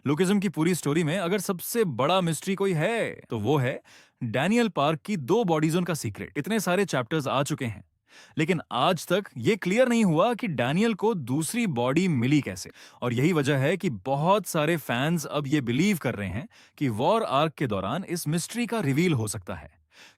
Lookism की पूरी story में अगर सबसे बड़ा मिस्ट्री कोई है तो वो है डैनियल पार्क की दो बॉडीजों का सीक्रेट। इतने सारे चैप्टर्स आ चुके हैं लेकिन आज तक ये क्लियर नहीं हुआ कि डैनियल को दूसरी बॉडी मिली कैसे। और यही वजह है कि बहुत सारे फैंस अब ये बिलीव कर रहे हैं कि वॉर आर्क के दौरान इस मिस्ट्री का रिवील हो सकता है,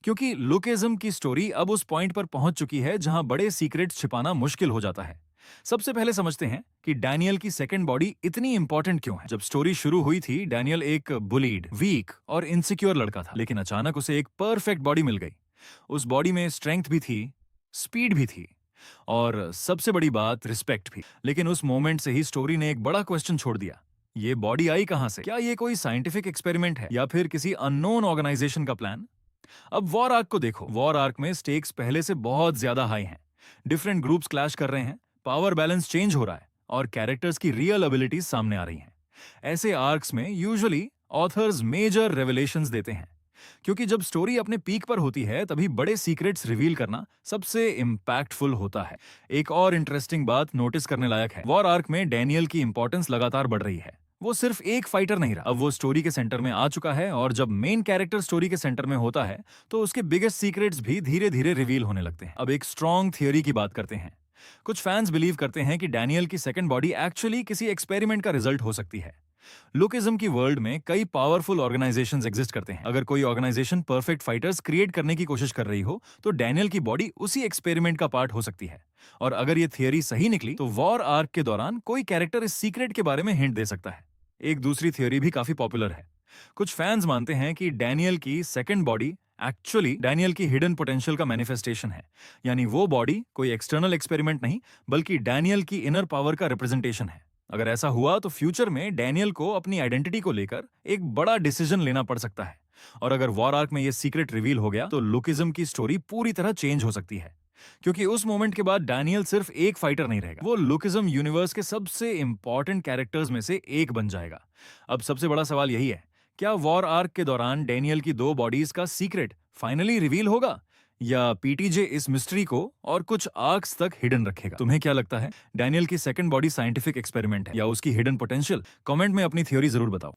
क्योंकि लुकिज्म की स्टोरी अब उस पॉइंट पर पहुंच चुकी है जहां बड़े सीक्रेट्स छिपाना मुश्किल हो जाता है। सबसे पहले समझते हैं कि डैनियल की सेकंड बॉडी इतनी इंपॉर्टेंट क्यों है। जब स्टोरी शुरू हुई थी, डैनियल एक बुलीड, वीक और इनसिक्योर लड़का था, लेकिन अचानक उसे एक परफेक्ट बॉडी मिल गई। उस बॉडी में स्ट्रेंथ भी थी, स्पीड भी थी और सबसे बड़ी बात रिस्पेक्ट भी। लेकिन उस मोमेंट से ही स्टोरी ने एक बड़ा क्वेश्चन छोड़ दिया। ये बॉडी आई कहां से? क्या ये कोई साइंटिफिक एक्सपेरिमेंट है या फिर किसी अननोन ऑर्गेनाइजेशन का प्लान? अब वॉर आर्क को देखो। वॉर आर्क में स्टेक्स पहले से बहुत ज्यादा हाई हैं। डिफरेंट ग्रुप्स क्लैश कर रहे हैं, पावर बैलेंस चेंज हो रहा है और कैरेक्टर्स की रियल एबिलिटीज सामने आ रही हैं। ऐसे आर्क्स में यूजुअली ऑथर्स मेजर रेवलेशंस देते हैं, क्योंकि जब स्टोरी अपने पीक पर होती है तभी बड़े सीक्रेट्स रिवील करना सबसे इंपैक्टफुल होता है। एक और इंटरेस्टिंग बात नोटिस करने लायक है, वॉर आर्क में डैनियल की इंपॉर्टेंस लगातार बढ़ रही है। वो सिर्फ एक फाइटर नहीं रहा, अब वो स्टोरी के सेंटर में आ चुका है और जब मेन कैरेक्टर स्टोरी के सेंटर में होता है तो उसके बिगेस्ट सीक्रेट्स भी धीरे धीरे रिवील होने लगते हैं। अब एक स्ट्रॉन्ग थियोरी की बात करते हैं। कुछ फैंस बिलीव करते हैं कि डैनियल की सेकंड बॉडी एक्चुअली किसी एक्सपेरिमेंट का रिजल्ट हो सकती है। लुकिज्म की वर्ल्ड में कई पावरफुल ऑर्गेनाइजेशंस एग्जिस्ट करते हैं। अगर कोई ऑर्गेनाइजेशन परफेक्ट फाइटर्स क्रिएट करने की कोशिश कर रही हो तो डैनियल की बॉडी उसी एक्सपेरिमेंट का पार्ट हो सकती है। और अगर ये थियरी सही निकली तो वॉर आर्क के दौरान कोई कैरेक्टर इस सीक्रेट के बारे में हिंट दे सकता है। एक दूसरी थियरी भी काफी पॉपुलर है। कुछ फैंस मानते हैं कि डैनियल की सेकंड बॉडी एक्चुअली डैनियल की हिडन पोटेंशियल का मैनिफेस्टेशन है। यानी वो बॉडी कोई एक्सटर्नल एक्सपेरिमेंट नहीं बल्कि डैनियल की इनर पावर का रिप्रेजेंटेशन है। अगर ऐसा हुआ तो फ्यूचर में डैनियल को अपनी आइडेंटिटी को लेकर एक बड़ा डिसीजन लेना पड़ सकता है। और अगर वॉर आर्क में ये सीक्रेट रिवील हो गया तो लुकिज्म की स्टोरी पूरी तरह चेंज हो सकती है, क्योंकि उस मोमेंट के बाद डैनियल सिर्फ एक फाइटर नहीं रहेगा, वो लुकिज्म यूनिवर्स के सबसे इंपॉर्टेंट कैरेक्टर्स में से एक बन जाएगा। अब सबसे बड़ा सवाल यही है, क्या वॉर आर्क के दौरान डैनियल की दो बॉडीज का सीक्रेट फाइनली रिवील होगा या पीटीजे इस मिस्ट्री को और कुछ आर्क्स तक हिडन रखेगा? तुम्हें क्या लगता है, डैनियल की सेकंड बॉडी साइंटिफिक एक्सपेरिमेंट है या उसकी हिडन पोटेंशियल? कमेंट में अपनी थ्योरी जरूर बताओ।